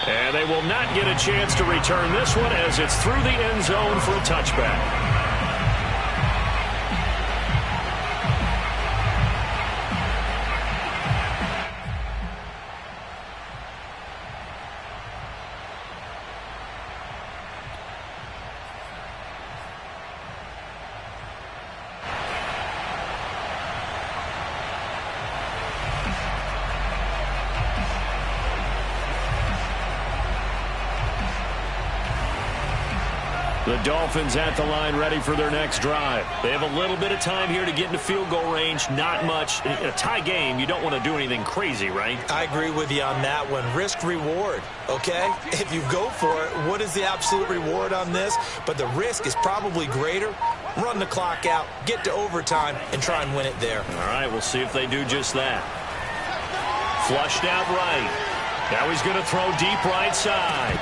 And they will not get a chance to return this one as it's through the end zone for a touchback. The Dolphins at the line ready for their next drive. They have a little bit of time here to get into field goal range. Not much. In a tie game, you don't want to do anything crazy, right? I agree with you on that one. Risk reward, okay? If you go for it, what is the absolute reward on this? But the risk is probably greater. Run the clock out, get to overtime, and try and win it there. All right, we'll see if they do just that. Flushed out right. Now he's going to throw deep right side.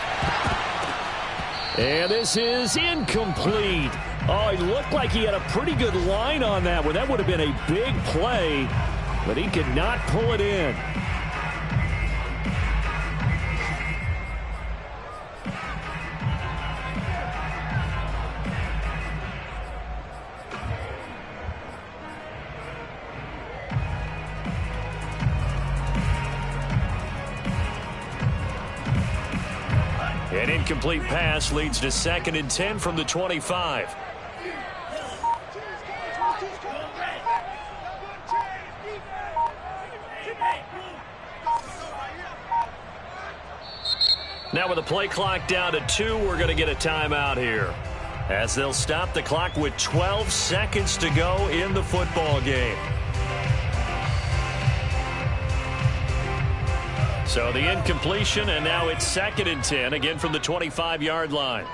And this is incomplete. Oh, he looked like he had a pretty good line on that one. That would have been a big play, but he could not pull it in. An incomplete pass leads to 2nd and 10 from the 25. Now with the play clock down to 2, we're going to get a timeout here, as they'll stop the clock with 12 seconds to go in the football game. So the incompletion, and now it's 2nd and 10, again from the 25-yard line.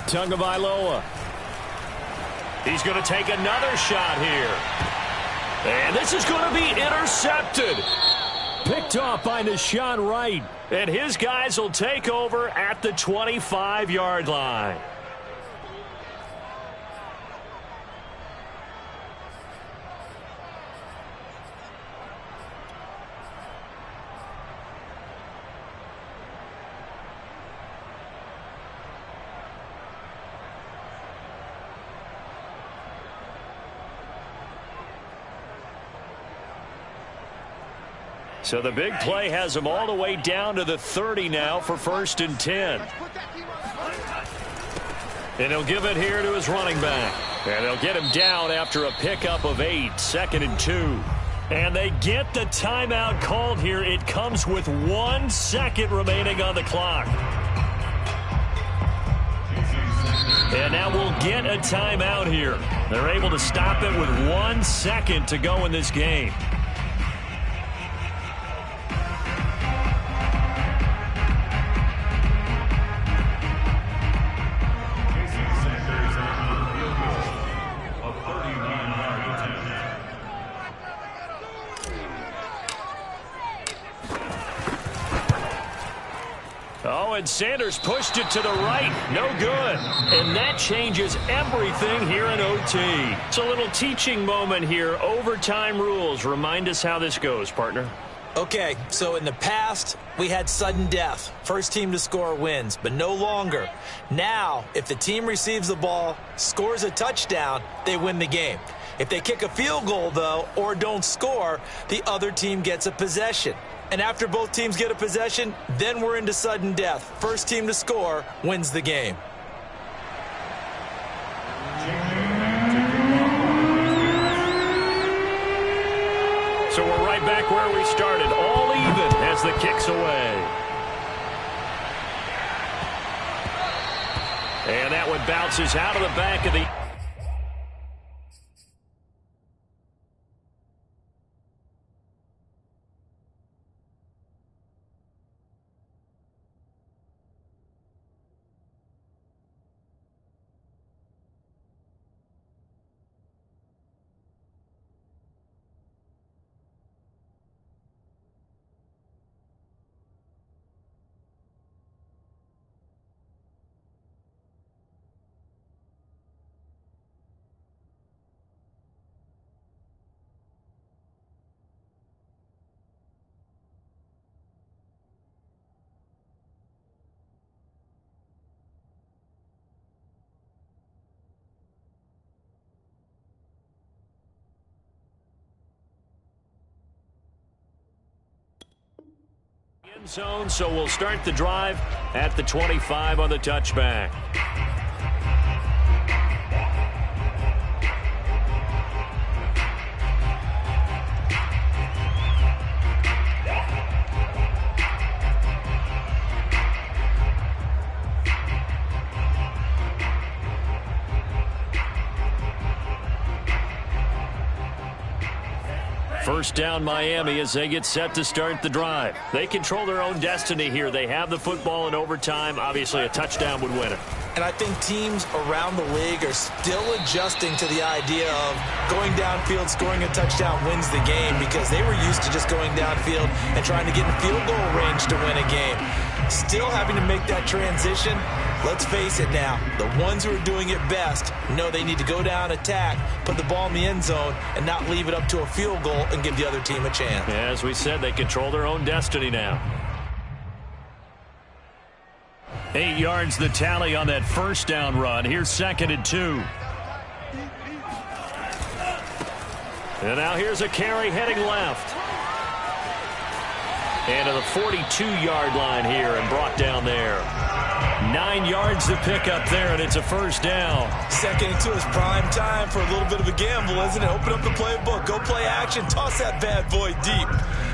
Tagovailoa. He's going to take another shot here. And this is going to be intercepted. Picked off by Deshaun Wright. And his guys will take over at the 25-yard line. So the big play has him all the way down to the 30 now for 1st and 10. And he'll give it here to his running back. And they'll get him down after a pickup of 8, 2nd and 2. And they get the timeout called here. It comes with 1 second remaining on the clock. And now we'll get a timeout here. They're able to stop it with 1 second to go in this game. Oh, and Sanders pushed it to the right. No good. And that changes everything here in OT. It's a little teaching moment here. Overtime rules. Remind us how this goes, partner. Okay, so in the past, we had sudden death. First team to score wins, but no longer. Now, if the team receives the ball, scores a touchdown, they win the game. If they kick a field goal, though, or don't score, the other team gets a possession. And after both teams get a possession, then we're into sudden death. First team to score wins the game. So we're right back where we started, all even as the kick's away. And that one bounces out of the back of the... End zone, so we'll start the drive at the 25 on the touchback. First down Miami as they get set to start the drive. They control their own destiny here. They have the football in overtime. Obviously, a touchdown would win it. And I think teams around the league are still adjusting to the idea of going downfield, scoring a touchdown wins the game, because they were used to just going downfield and trying to get in field goal range to win a game. Still having to make that transition. Let's face it now, the ones who are doing it best know they need to go down, attack, put the ball in the end zone, and not leave it up to a field goal and give the other team a chance. Yeah, as we said, they control their own destiny now. 8 yards the tally on that first down run. Here's 2nd and 2. And now here's a carry heading left. And to the 42-yard line here and brought down there. 9 yards to pick up there, and it's a first down. 2nd and 2 is prime time for a little bit of a gamble, isn't it? Open up the playbook, go play action, toss that bad boy deep.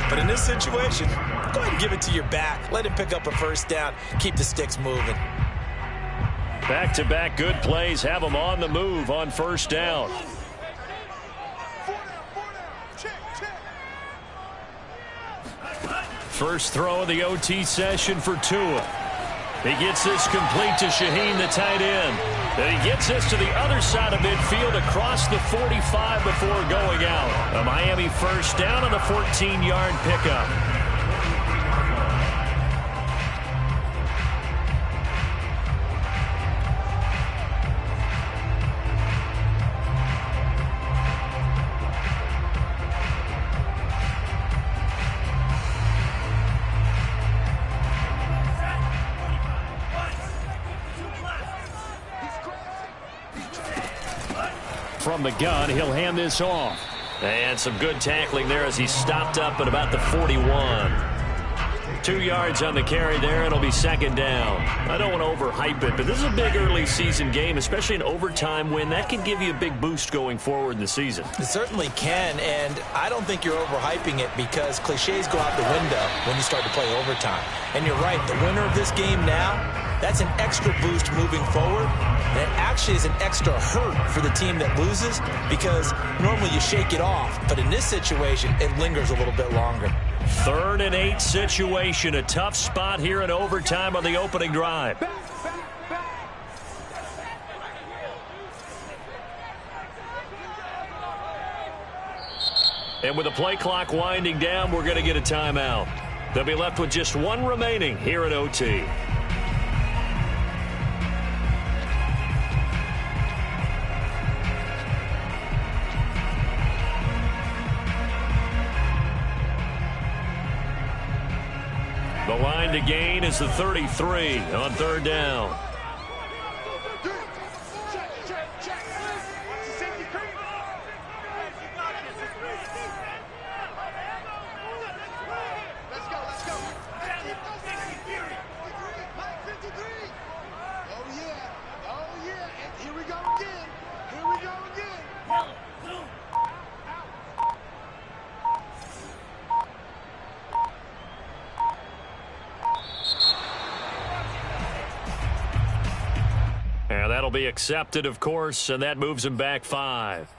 But in this situation, go ahead and give it to your back. Let him pick up a first down. Keep the sticks moving. Back-to-back good plays have them on the move on first down. First throw of the OT session for Tua. He gets this complete to Shaheen, the tight end. And he gets this to the other side of midfield across the 45 before going out. A Miami first down on the 14-yard pickup. From the gun, he'll hand this off. And some good tackling there as he stopped up at about the 41. 2 yards on the carry there. It'll be second down. I don't want to overhype it, but this is a big early season game, especially an overtime win. That can give you a big boost going forward in the season. It certainly can, and I don't think you're overhyping it because cliches go out the window when you start to play overtime. And you're right, the winner of this game now, that's an extra boost moving forward. And it actually is an extra hurt for the team that loses because normally you shake it off. But in this situation, it lingers a little bit longer. 3rd and 8 situation. A tough spot here in overtime on the opening drive. And with the play clock winding down, we're going to get a timeout. They'll be left with just one remaining here at OT. The line to gain is the 33 on 3rd down. And that'll be accepted, of course, and that moves him back 5.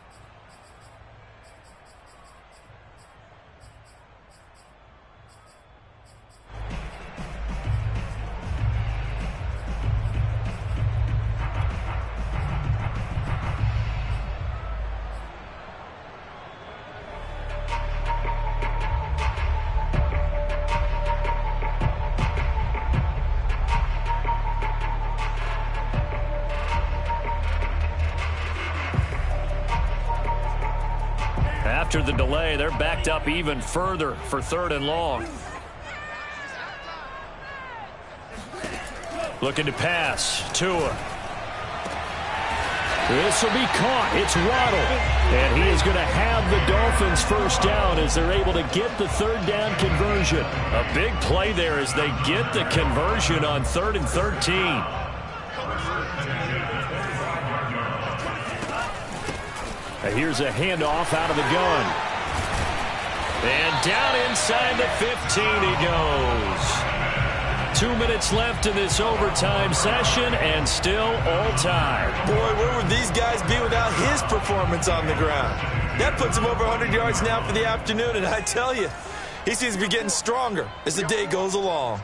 After the delay, they're backed up even further for 3rd and long. Looking to pass. Tua. This will be caught. It's Waddle. And he is going to have the Dolphins first down as they're able to get the 3rd down conversion. A big play there as they get the conversion on 3rd and 13. Here's a handoff out of the gun. And down inside the 15 he goes. 2 minutes left in this overtime session and still all tied. Boy, where would these guys be without his performance on the ground? That puts him over 100 yards now for the afternoon, and I tell you, he seems to be getting stronger as the day goes along.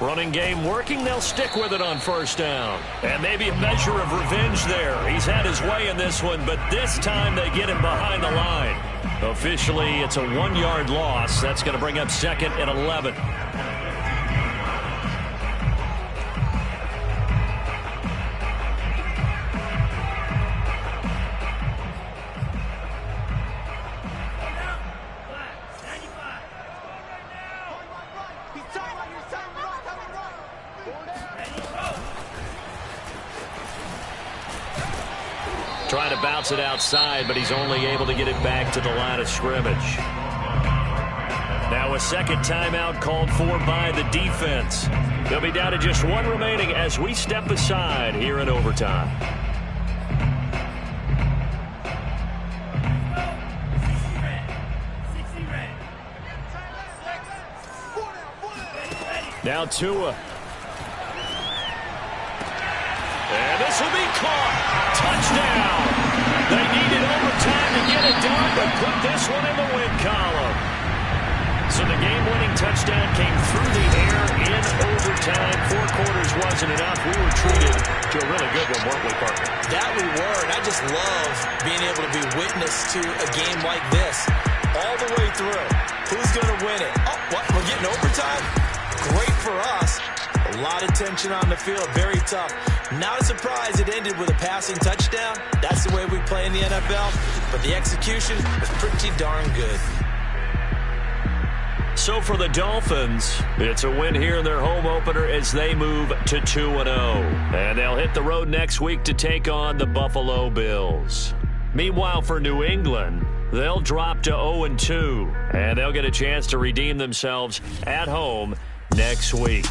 Running game working. They'll stick with it on 1st down. And maybe a measure of revenge there. He's had his way in this one, but this time they get him behind the line. Officially, it's a 1-yard loss. That's going to bring up 2nd and 11. Trying to bounce it outside, but he's only able to get it back to the line of scrimmage. Now a second timeout called for by the defense. They'll be down to just one remaining as we step aside here in overtime. Now Tua. And this will be caught. Touchdown. They needed overtime to get it done, but put this one in the win column. So the game-winning touchdown came through the air in overtime. 4 quarters wasn't enough. We were treated to a really good one, weren't we, Parker? That we were, and I just love being able to be witness to a game like this all the way through. Who's going to win it? Oh, what? We're getting overtime? Great for us. A lot of tension on the field. Very tough. Not a surprise it ended with a passing touchdown. That's the way we play in the NFL. But the execution was pretty darn good. So for the Dolphins, it's a win here in their home opener as they move to 2-0. And they'll hit the road next week to take on the Buffalo Bills. Meanwhile, for New England, they'll drop to 0-2, and they'll get a chance to redeem themselves at home next week.